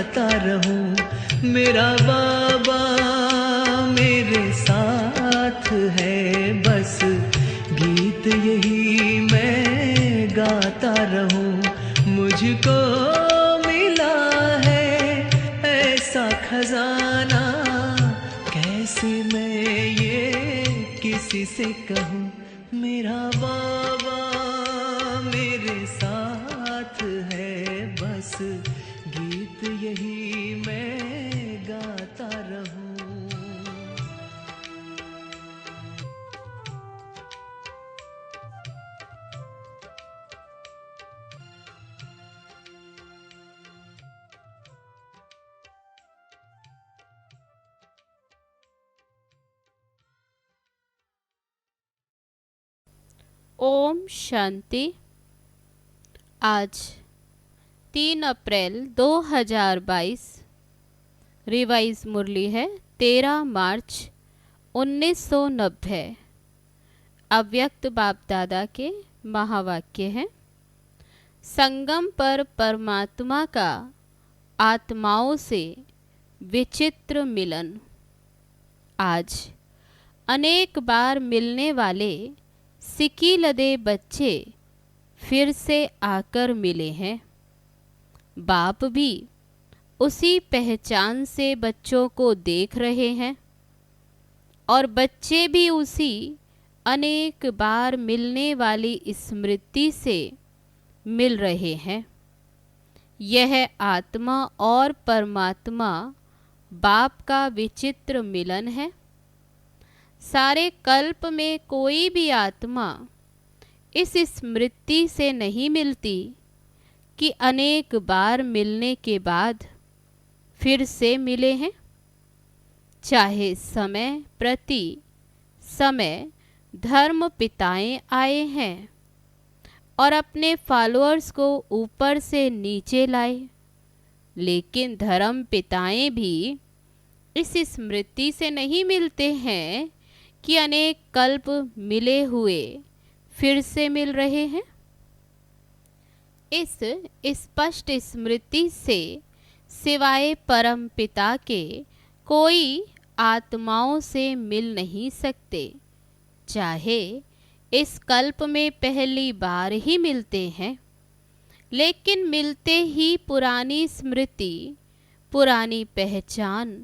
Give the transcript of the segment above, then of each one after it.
गाता रहूं। मेरा बाबा मेरे साथ है, बस गीत यही मैं गाता रहूं। मुझको मिला है ऐसा खजाना, कैसे मैं ये किसी से कहूं। मेरा बाबा मेरे साथ है, बस गीत यही मैं गाता रहूं। ओम शांति। आज 3 अप्रैल 2022, रिवाइज मुरली है 13 मार्च 1990। अव्यक्त बाप दादा के महावाक्य हैं। संगम पर परमात्मा का आत्माओं से विचित्र मिलन। आज अनेक बार मिलने वाले सिकी लदे बच्चे फिर से आकर मिले हैं। बाप भी उसी पहचान से बच्चों को देख रहे हैं और बच्चे भी उसी अनेक बार मिलने वाली स्मृति से मिल रहे हैं। यह आत्मा और परमात्मा बाप का विचित्र मिलन है। सारे कल्प में कोई भी आत्मा इस स्मृति से नहीं मिलती कि अनेक बार मिलने के बाद फिर से मिले हैं। चाहे समय प्रति समय धर्म पिताएं आए हैं और अपने फॉलोअर्स को ऊपर से नीचे लाए, लेकिन धर्म पिताएं भी इस स्मृति से नहीं मिलते हैं कि अनेक कल्प मिले हुए फिर से मिल रहे हैं। इस स्पष्ट स्मृति से सिवाय परम पिता के कोई आत्माओं से मिल नहीं सकते, चाहे इस कल्प में पहली बार ही मिलते हैं। लेकिन मिलते ही पुरानी स्मृति, पुरानी पहचान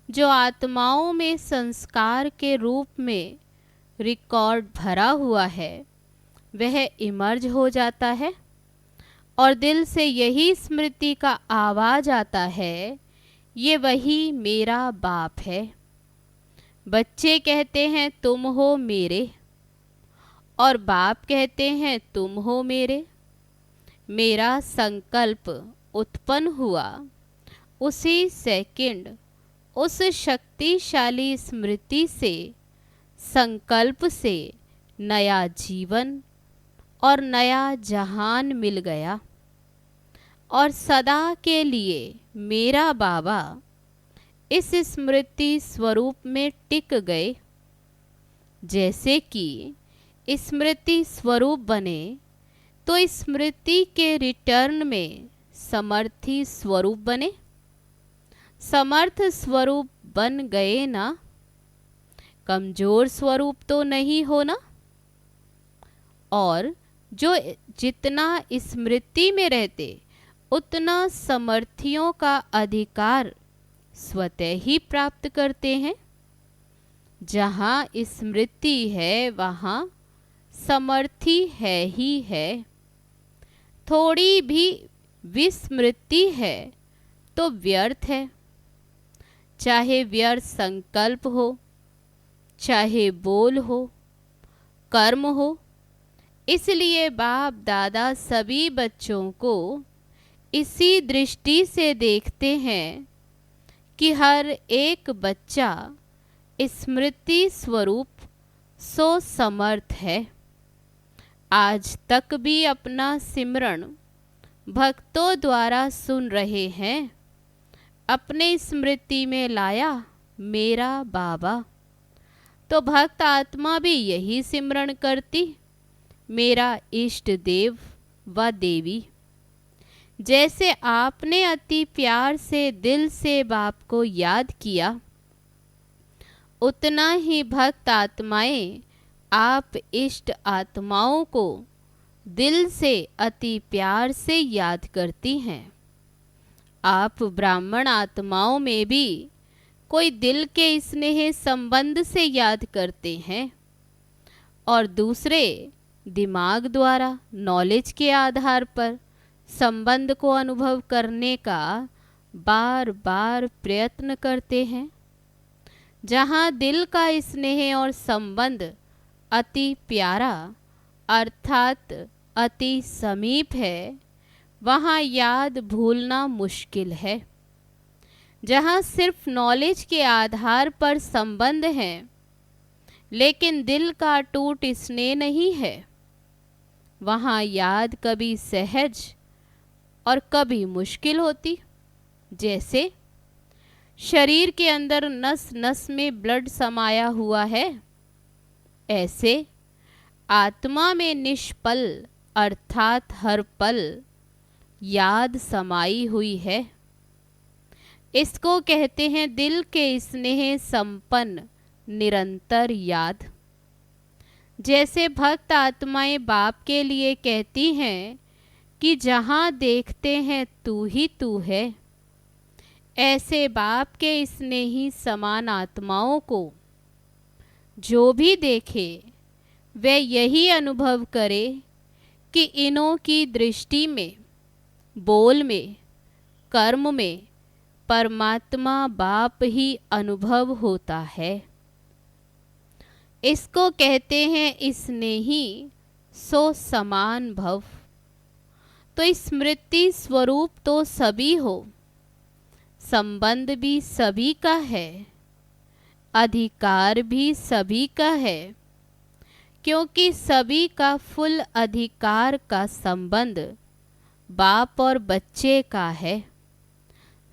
जो आत्माओं में संस्कार के रूप में रिकॉर्ड भरा हुआ है, वह इमर्ज हो जाता है और दिल से यही स्मृति का आवाज आता है, ये वही मेरा बाप है। बच्चे कहते हैं तुम हो मेरे, और बाप कहते हैं तुम हो मेरे। मेरा संकल्प उत्पन्न हुआ उसी सेकंड उस शक्तिशाली स्मृति से, संकल्प से नया जीवन और नया जहान मिल गया और सदा के लिए मेरा बाबा इस स्मृति स्वरूप में टिक गए। जैसे कि स्मृति स्वरूप बने तो स्मृति के रिटर्न में समर्थी स्वरूप बने। समर्थ स्वरूप बन गए ना, कमजोर स्वरूप तो नहीं होना। और जो जितना स्मृति में रहते उतना समर्थियों का अधिकार स्वतः ही प्राप्त करते हैं। जहाँ स्मृति है वहाँ समर्थी है ही है। थोड़ी भी विस्मृति है तो व्यर्थ है, चाहे व्यर्थ संकल्प हो, चाहे बोल हो, कर्म हो। इसलिए बाप दादा सभी बच्चों को इसी दृष्टि से देखते हैं कि हर एक बच्चा स्मृति स्वरूप सो समर्थ है। आज तक भी अपना सिमरण भक्तों द्वारा सुन रहे हैं। अपने स्मृति में लाया मेरा बाबा, तो भक्त आत्मा भी यही सिमरण करती, मेरा इष्ट देव व देवी। जैसे आपने अति प्यार से दिल से बाप को याद किया, उतना ही भक्त आत्माएं आप इष्ट आत्माओं को दिल से अति प्यार से याद करती हैं। आप ब्राह्मण आत्माओं में भी कोई दिल के स्नेह संबंध से याद करते हैं और दूसरे दिमाग द्वारा नॉलेज के आधार पर संबंध को अनुभव करने का बार बार प्रयत्न करते हैं। जहाँ दिल का स्नेह और संबंध अति प्यारा अर्थात अति समीप है, वहाँ याद भूलना मुश्किल है। जहाँ सिर्फ नॉलेज के आधार पर संबंध है लेकिन दिल का टूट स्नेह नहीं है, वहाँ याद कभी सहज और कभी मुश्किल होती। जैसे शरीर के अंदर नस नस में ब्लड समाया हुआ है, ऐसे आत्मा में निष्पल अर्थात हर पल याद समाई हुई है। इसको कहते हैं दिल के स्नेह संपन्न निरंतर याद। जैसे भक्त आत्माएं बाप के लिए कहती हैं कि जहाँ देखते हैं तू ही तू है, ऐसे बाप के स्नेही समान आत्माओं को जो भी देखे वह यही अनुभव करे कि इन्हों की दृष्टि में, बोल में, कर्म में परमात्मा बाप ही अनुभव होता है। इसको कहते हैं स्नेही सो समान भव। तो स्मृति स्वरूप तो सभी हो, संबंध भी सभी का है, अधिकार भी सभी का है, क्योंकि सभी का फुल अधिकार का संबंध बाप और बच्चे का है।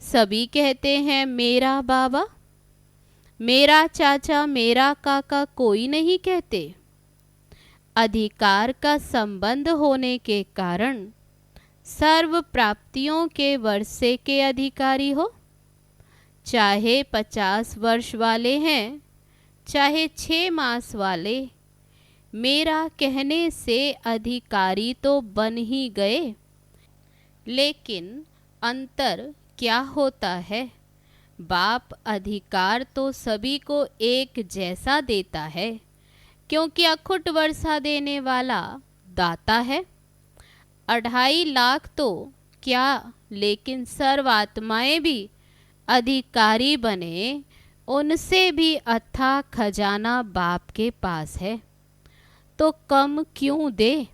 सभी कहते हैं मेरा बाबा, मेरा चाचा, मेरा काका, कोई नहीं कहते। अधिकार का संबंध होने के कारण सर्व प्राप्तियों के वर्षे के अधिकारी हो, चाहे 50 वर्ष वाले हैं, चाहे 6 मास वाले, मेरा कहने से अधिकारी तो बन ही गए। लेकिन अंतर क्या होता है? बाप अधिकार तो सभी को एक जैसा देता है, क्योंकि अखुट वर्षा देने वाला दाता है। 2.5 लाख तो क्या, लेकिन सर्व आत्माएं भी अधिकारी बने, उनसे भी अथाह खजाना बाप के पास है, तो कम क्यों दे?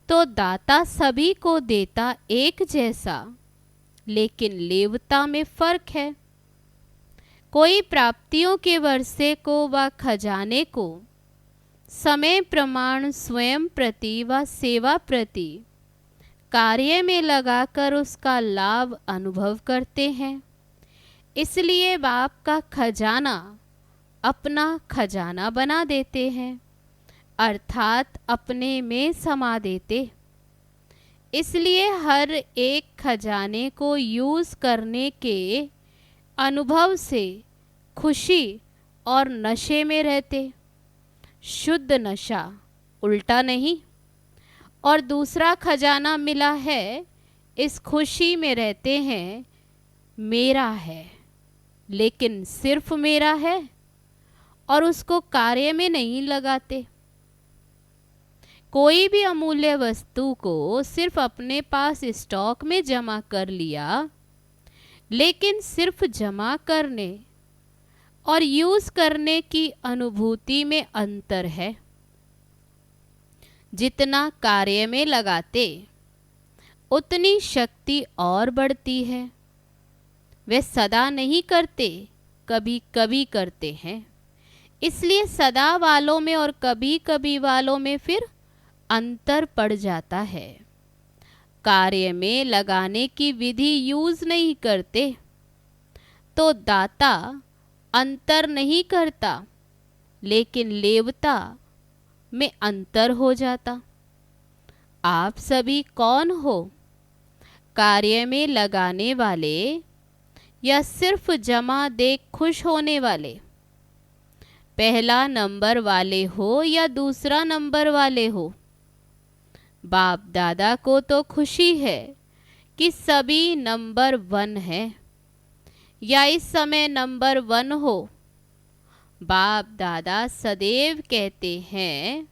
तो दाता सभी को देता एक जैसा, लेकिन लेवता में फर्क है। कोई प्राप्तियों के वर्षे को व खजाने को समय प्रमाण स्वयं प्रति व सेवा प्रति कार्य में लगाकर उसका लाभ अनुभव करते हैं। इसलिए बाप का खजाना अपना खजाना बना देते हैं, अर्थात अपने में समा देते। इसलिए हर एक खजाने को यूज़ करने के अनुभव से खुशी और नशे में रहते, शुद्ध नशा, उल्टा नहीं। और दूसरा खजाना मिला है, इस खुशी में रहते हैं मेरा है, लेकिन सिर्फ मेरा है और उसको कार्य में नहीं लगाते। कोई भी अमूल्य वस्तु को सिर्फ अपने पास स्टॉक में जमा कर लिया, लेकिन सिर्फ जमा करने और यूज़ करने की अनुभूति में अंतर है। जितना कार्य में लगाते उतनी शक्ति और बढ़ती है। वे सदा नहीं करते, कभी कभी करते हैं। इसलिए सदा वालों में और कभी कभी वालों में फिर अंतर पड़ जाता है। कार्य में लगाने की विधि यूज़ नहीं करते तो दाता अंतर नहीं करता, लेकिन लेवता में अंतर हो जाता। आप सभी कौन हो? कार्य में लगाने वाले या सिर्फ जमा देख खुश होने वाले, पहला नंबर वाले हो या दूसरा नंबर वाले हो, बाप दादा को तो खुशी है कि सभी नंबर 1 है या इस समय नंबर 1 हो। बाप दादा सदैव कहते हैं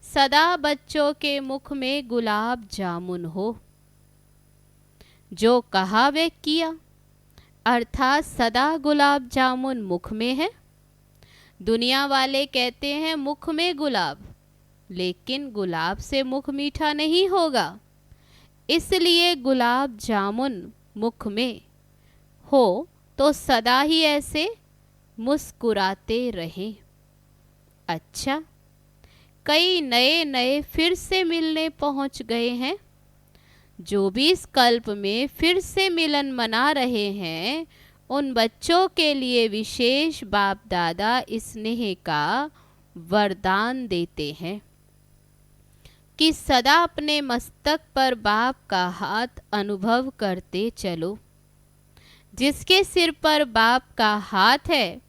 सदा बच्चों के मुख में गुलाब जामुन हो। जो कहा वे किया, अर्थात सदा गुलाब जामुन मुख में है। दुनिया वाले कहते हैं मुख में गुलाब, लेकिन गुलाब से मुख मीठा नहीं होगा, इसलिए गुलाब जामुन मुख में हो तो सदा ही ऐसे मुस्कुराते रहें। अच्छा, कई नए नए फिर से मिलने पहुंच गए हैं। जो भी इस कल्प में फिर से मिलन मना रहे हैं, उन बच्चों के लिए विशेष बाप दादा स्नेह का वरदान देते हैं कि सदा अपने मस्तक पर बाप का हाथ अनुभव करते चलो। जिसके सिर पर बाप का हाथ है,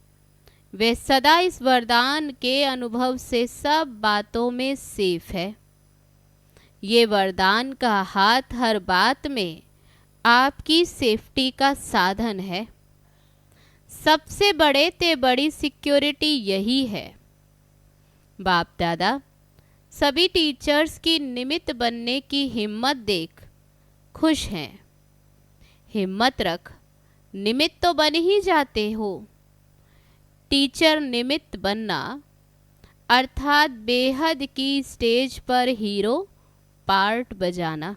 वे सदा इस वरदान के अनुभव से सब बातों में सेफ है। ये वरदान का हाथ हर बात में आपकी सेफ्टी का साधन है। सबसे बड़े ते बड़ी सिक्योरिटी यही है। बाप दादा सभी टीचर्स की निमित्त बनने की हिम्मत देख खुश हैं। हिम्मत रख, निमित्त तो बन ही जाते हो। टीचर निमित्त बनना अर्थात बेहद की स्टेज पर हीरो पार्ट बजाना।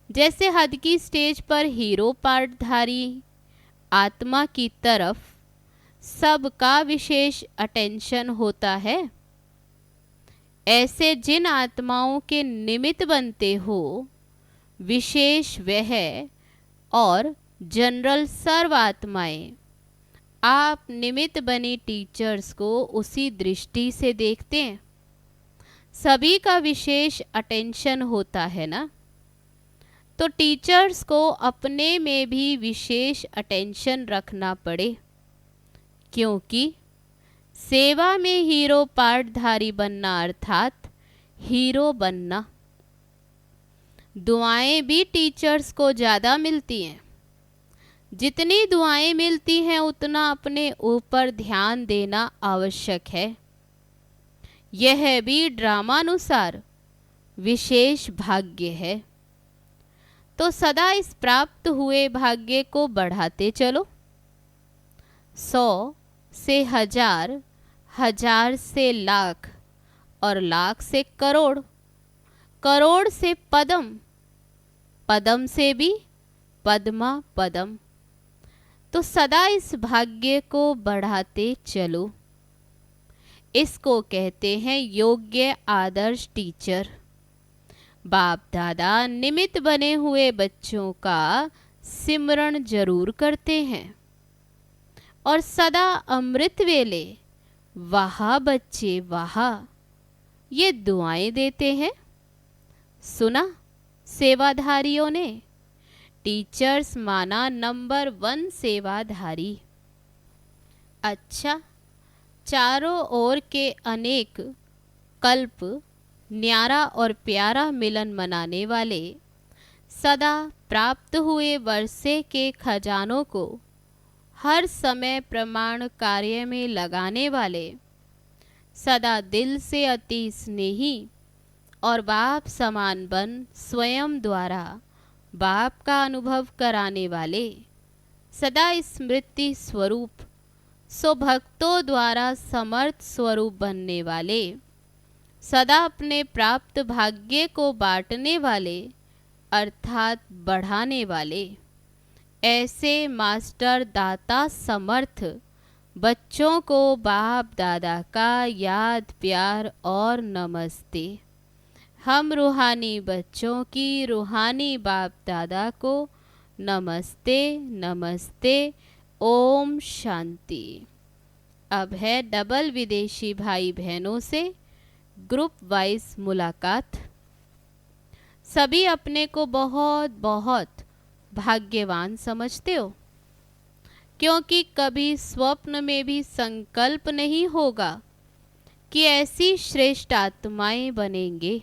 जैसे हद की स्टेज पर हीरो पार्टधारी आत्मा की तरफ सबका विशेष अटेंशन होता है, ऐसे जिन आत्माओं के निमित्त बनते हो, विशेष वह और जनरल सर्व आत्माएं आप निमित्त बने टीचर्स को उसी दृष्टि से देखते हैं। सभी का विशेष अटेंशन होता है ना, तो टीचर्स को अपने में भी विशेष अटेंशन रखना पड़े, क्योंकि सेवा में हीरो पार्टधारी बनना अर्थात हीरो बनना। दुआएं भी टीचर्स को ज़्यादा मिलती हैं। जितनी दुआएं मिलती हैं उतना अपने ऊपर ध्यान देना आवश्यक है। यह भी ड्रामानुसार विशेष भाग्य है। तो सदा इस प्राप्त हुए भाग्य को बढ़ाते चलो। 100 से 1000, 1000 से लाख और लाख से करोड़, करोड़ से पदम, पदम से भी पद्मा पदम। तो सदा इस भाग्य को बढ़ाते चलो। इसको कहते हैं योग्य आदर्श टीचर। बाप दादा निमित्त बने हुए बच्चों का सिमरण जरूर करते हैं और सदा अमृत वेले वाह बच्चे वाह ये दुआएं देते हैं। सुना सेवाधारियों ने, टीचर्स माना नंबर 1 सेवाधारी। अच्छा, चारों ओर के अनेक कल्प न्यारा और प्यारा मिलन मनाने वाले, सदा प्राप्त हुए वर्षे के खजानों को हर समय प्रमाण कार्य में लगाने वाले, सदा दिल से अति स्नेही और बाप समान बन स्वयं द्वारा बाप का अनुभव कराने वाले, सदा स्मृति स्वरूप सो भक्तों द्वारा समर्थ स्वरूप बनने वाले, सदा अपने प्राप्त भाग्य को बांटने वाले अर्थात बढ़ाने वाले, ऐसे मास्टर दाता समर्थ बच्चों को बाप दादा का याद प्यार और नमस्ते। हम रूहानी बच्चों की रूहानी बाप दादा को नमस्ते नमस्ते। ओम शांति। अब है डबल विदेशी भाई बहनों से ग्रुप वाइज मुलाकात। सभी अपने को बहुत बहुत भाग्यवान समझते हो, क्योंकि कभी स्वप्न में भी संकल्प नहीं होगा कि ऐसी श्रेष्ठ आत्माएं बनेंगे,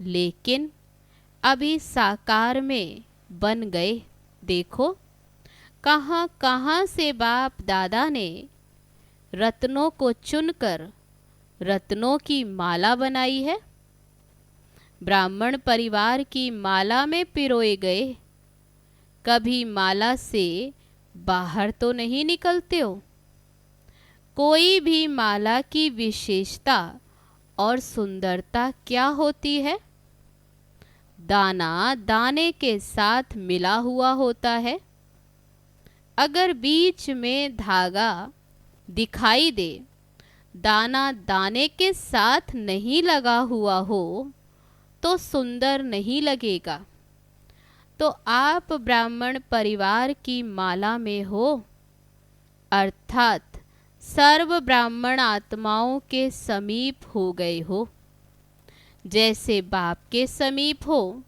लेकिन अभी साकार में बन गए। देखो कहाँ कहाँ से बाप दादा ने रत्नों को चुनकर रत्नों की माला बनाई है। ब्राह्मण परिवार की माला में पिरोए गए, कभी माला से बाहर तो नहीं निकलते हो। कोई भी माला की विशेषता और सुंदरता क्या होती है? दाना दाने के साथ मिला हुआ होता है। अगर बीच में धागा दिखाई दे, दाना दाने के साथ नहीं लगा हुआ हो तो सुंदर नहीं लगेगा। तो आप ब्राह्मण परिवार की माला में हो, अर्थात सर्व ब्राह्मण आत्माओं के समीप हो गए हो। जैसे बाप के समीप हो,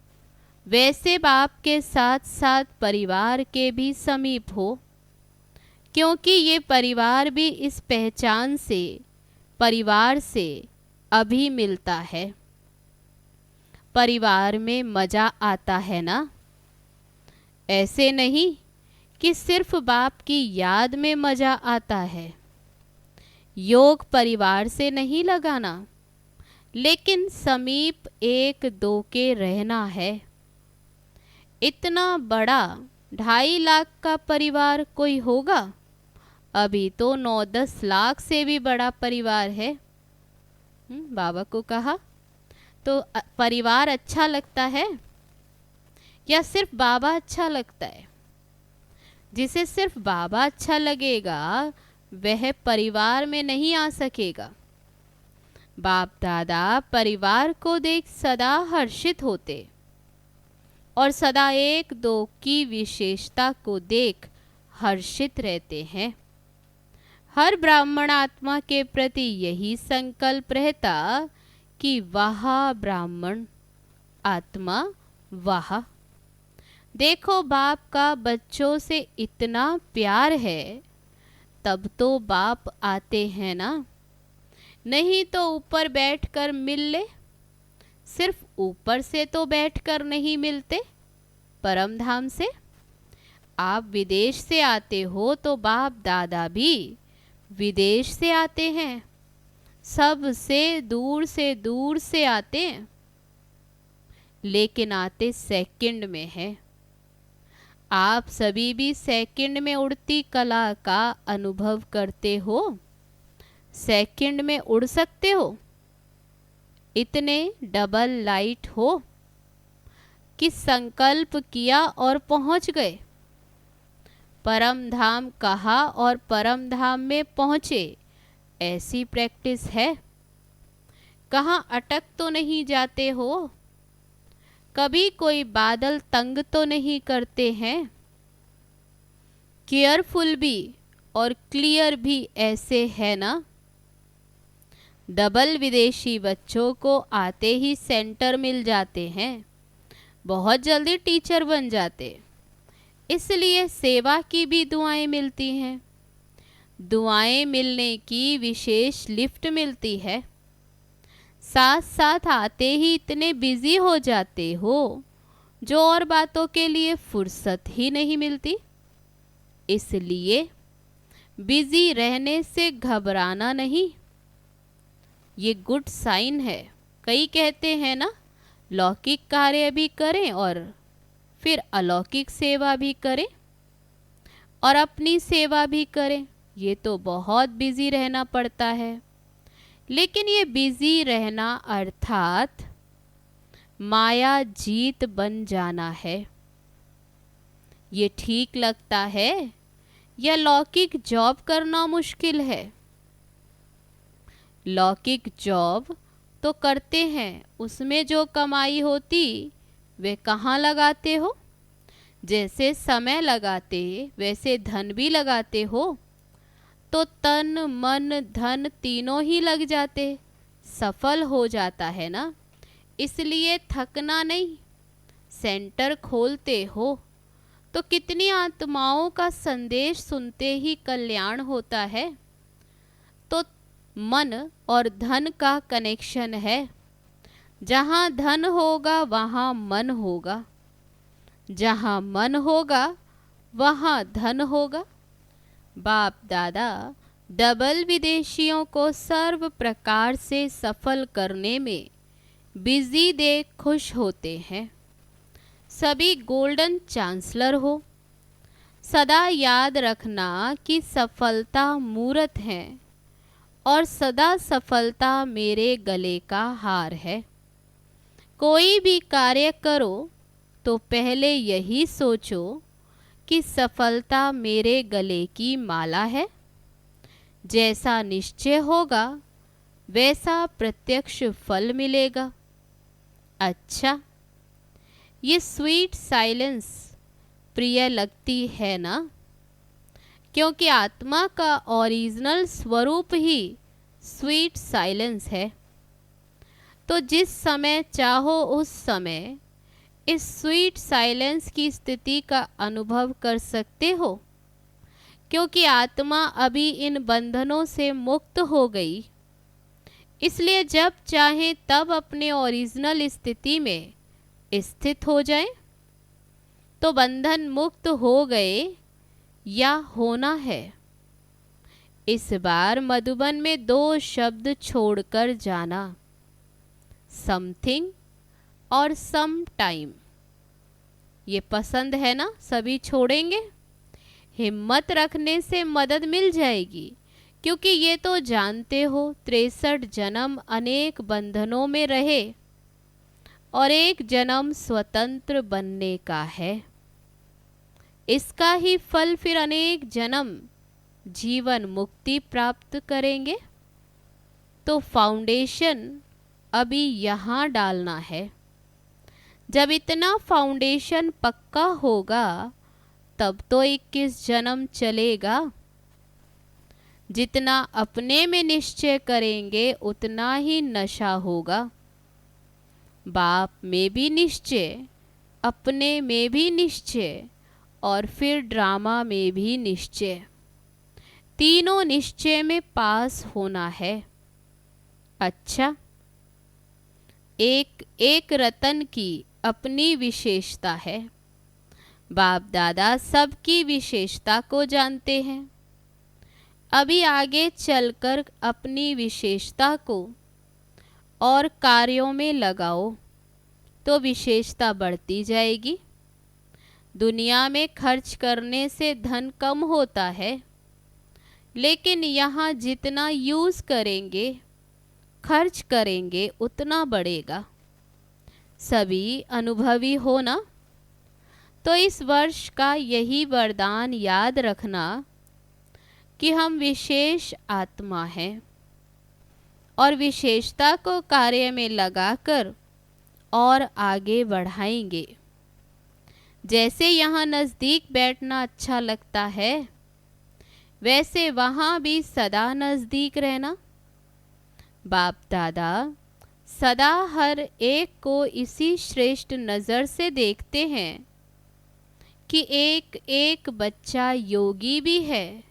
वैसे बाप के साथ साथ परिवार के भी समीप हो, क्योंकि ये परिवार भी इस पहचान से, परिवार से अभी मिलता है। परिवार में मजा आता है ना? ऐसे नहीं कि सिर्फ बाप की याद में मजा आता है। योग परिवार से नहीं लगाना, लेकिन समीप एक दो के रहना है। इतना बड़ा 2.5 लाख का परिवार कोई होगा? अभी तो 9-10 लाख से भी बड़ा परिवार है। बाबा को कहा तो परिवार अच्छा लगता है या सिर्फ बाबा अच्छा लगता है? जिसे सिर्फ बाबा अच्छा लगेगा वह परिवार में नहीं आ सकेगा। बाप दादा परिवार को देख सदा हर्षित होते और सदा एक दो की विशेषता को देख हर्षित रहते हैं। हर ब्राह्मण आत्मा के प्रति यही संकल्प रहता कि वाह ब्राह्मण आत्मा वाह। देखो बाप का बच्चों से इतना प्यार है, तब तो बाप आते हैं ना, नहीं तो ऊपर बैठकर मिल ले। सिर्फ ऊपर से तो बैठकर नहीं मिलते, परम धाम से। आप विदेश से आते हो तो बाप दादा भी विदेश से आते हैं, सबसे दूर से आते हैं, लेकिन आते सेकंड में है। आप सभी भी सेकंड में उड़ती कला का अनुभव करते हो। सेकंड में उड़ सकते हो, इतने डबल लाइट हो कि संकल्प किया और पहुंच गए। परम धाम कहा और परम धाम में पहुंचे, ऐसी प्रैक्टिस है। कहाँ अटक तो नहीं जाते हो? कभी कोई बादल तंग तो नहीं करते हैं? केयरफुल भी और क्लियर भी ऐसे है ना? डबल विदेशी बच्चों को आते ही सेंटर मिल जाते हैं, बहुत जल्दी टीचर बन जाते, इसलिए सेवा की भी दुआएं मिलती हैं। दुआएं मिलने की विशेष लिफ्ट मिलती है। साथ साथ आते ही इतने बिजी हो जाते हो जो और बातों के लिए फुर्सत ही नहीं मिलती। इसलिए बिजी रहने से घबराना नहीं, ये गुड साइन है। कई कहते हैं ना, लौकिक कार्य भी करें और फिर अलौकिक सेवा भी करें और अपनी सेवा भी करें। ये तो बहुत बिजी रहना पड़ता है, लेकिन ये बिजी रहना अर्थात माया जीत बन जाना है। ये ठीक लगता है या लौकिक जॉब करना मुश्किल है? लौकिक जॉब तो करते हैं, उसमें जो कमाई होती वे कहाँ लगाते हो? जैसे समय लगाते वैसे धन भी लगाते हो, तो तन मन धन तीनों ही लग जाते, सफल हो जाता है ना। इसलिए थकना नहीं। सेंटर खोलते हो तो कितनी आत्माओं का संदेश सुनते ही कल्याण होता है। तो मन और धन का कनेक्शन है। जहाँ धन होगा वहाँ मन होगा, जहाँ मन होगा वहाँ धन होगा। बाप दादा डबल विदेशियों को सर्व प्रकार से सफल करने में बिजी देख खुश होते हैं। सभी गोल्डन चांसलर हो। सदा याद रखना कि सफलता मूर्त है और सदा सफलता मेरे गले का हार है। कोई भी कार्य करो तो पहले यही सोचो कि सफलता मेरे गले की माला है। जैसा निश्चय होगा वैसा प्रत्यक्ष फल मिलेगा। अच्छा, ये स्वीट साइलेंस प्रिय लगती है ना? क्योंकि आत्मा का ओरिजिनल स्वरूप ही स्वीट साइलेंस है। तो जिस समय चाहो उस समय इस स्वीट साइलेंस की स्थिति का अनुभव कर सकते हो, क्योंकि आत्मा अभी इन बंधनों से मुक्त हो गई। इसलिए जब चाहे तब अपने ओरिजिनल स्थिति में स्थित हो जाए। तो बंधन मुक्त हो गए या होना है। इस बार मधुबन में 2 शब्द छोड़कर जाना, समथिंग और सम टाइम। ये पसंद है ना? सभी छोड़ेंगे? हिम्मत रखने से मदद मिल जाएगी, क्योंकि ये तो जानते हो 63 जन्म अनेक बंधनों में रहे और एक जन्म स्वतंत्र बनने का है। इसका ही फल फिर अनेक जन्म जीवन मुक्ति प्राप्त करेंगे। तो फाउंडेशन अभी यहाँ डालना है। जब इतना फाउंडेशन पक्का होगा तब तो 21 जन्म चलेगा। जितना अपने में निश्चय करेंगे उतना ही नशा होगा। बाप में भी निश्चय, अपने में भी निश्चय और फिर ड्रामा में भी निश्चय। तीनों निश्चय में पास होना है। अच्छा, एक एक रतन की अपनी विशेषता है। बाप दादा सबकी विशेषता को जानते हैं। अभी आगे चलकर अपनी विशेषता को और कार्यों में लगाओ तो विशेषता बढ़ती जाएगी। दुनिया में खर्च करने से धन कम होता है, लेकिन यहाँ जितना यूज़ करेंगे, खर्च करेंगे उतना बढ़ेगा। सभी अनुभवी हो ना? तो इस वर्ष का यही वरदान याद रखना कि हम विशेष आत्मा हैं और विशेषता को कार्य में लगाकर और आगे बढ़ाएंगे। जैसे यहाँ नज़दीक बैठना अच्छा लगता है, वैसे वहाँ भी सदा नज़दीक रहना। बाप दादा सदा हर एक को इसी श्रेष्ठ नज़र से देखते हैं कि एक एक बच्चा योगी भी है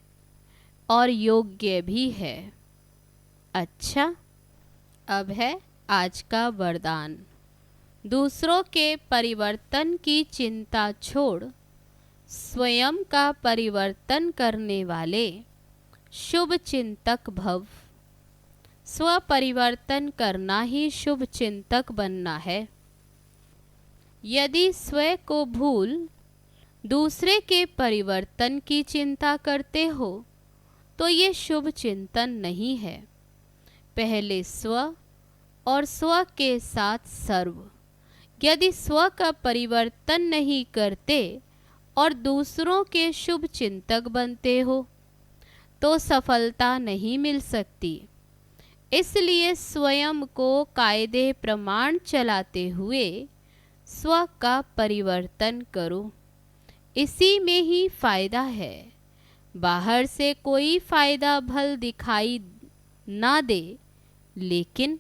और योग्य भी है। अच्छा, अब है आज का वरदान। दूसरों के परिवर्तन की चिंता छोड़ स्वयं का परिवर्तन करने वाले शुभ चिंतक भव। स्व परिवर्तन करना ही शुभ चिंतक बनना है। यदि स्वयं को भूल दूसरे के परिवर्तन की चिंता करते हो तो ये शुभ चिंतन नहीं है। पहले स्व और स्व के साथ सर्व। यदि स्व का परिवर्तन नहीं करते और दूसरों के शुभ चिंतक बनते हो तो सफलता नहीं मिल सकती। इसलिए स्वयं को कायदे प्रमाण चलाते हुए स्व का परिवर्तन करो। इसी में ही फायदा है। बाहर से कोई फायदा भल दिखाई ना दे, लेकिन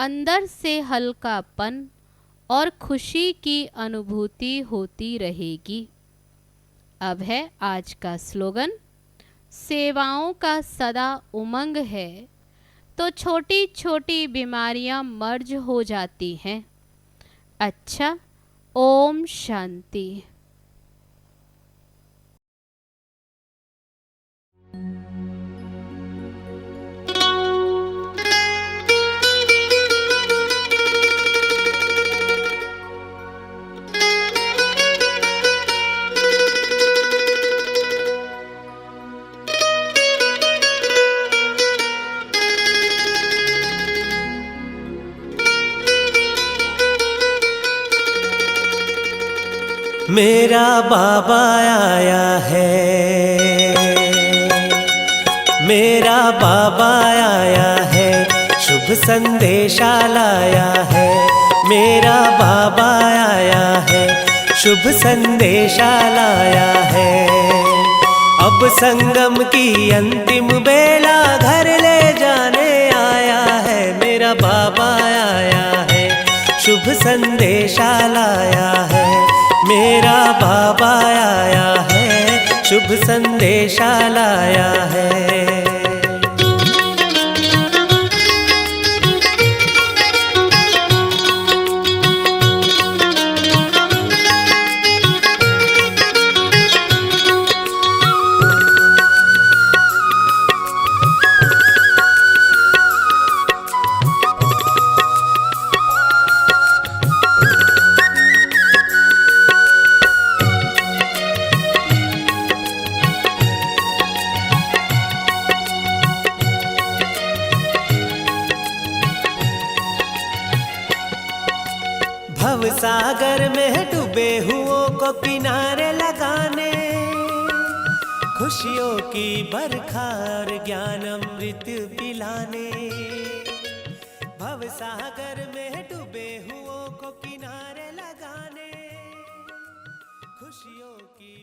अंदर से हल्कापन और खुशी की अनुभूति होती रहेगी। अब है आज का स्लोगन, सेवाओं का सदा उमंग है तो छोटी छोटी बीमारियां मर्ज हो जाती हैं। अच्छा, ओम शांति। मेरा बाबा आया है, मेरा बाबा आया है, शुभ संदेशा लाया है। मेरा बाबा आया है, शुभ संदेशा लाया है। अब संगम की अंतिम बेला घर ले जाने आया है। मेरा बाबा आया है, शुभ संदेशा लाया है। मेरा बाबा आया है, शुभ संदेशा लाया है। भव सागर में डूबे हुओं को किनारे लगाने, खुशियों की बरखा और ज्ञान अमृत पिलाने। भव सागर में डूबे हुओं को किनारे लगाने, खुशियों की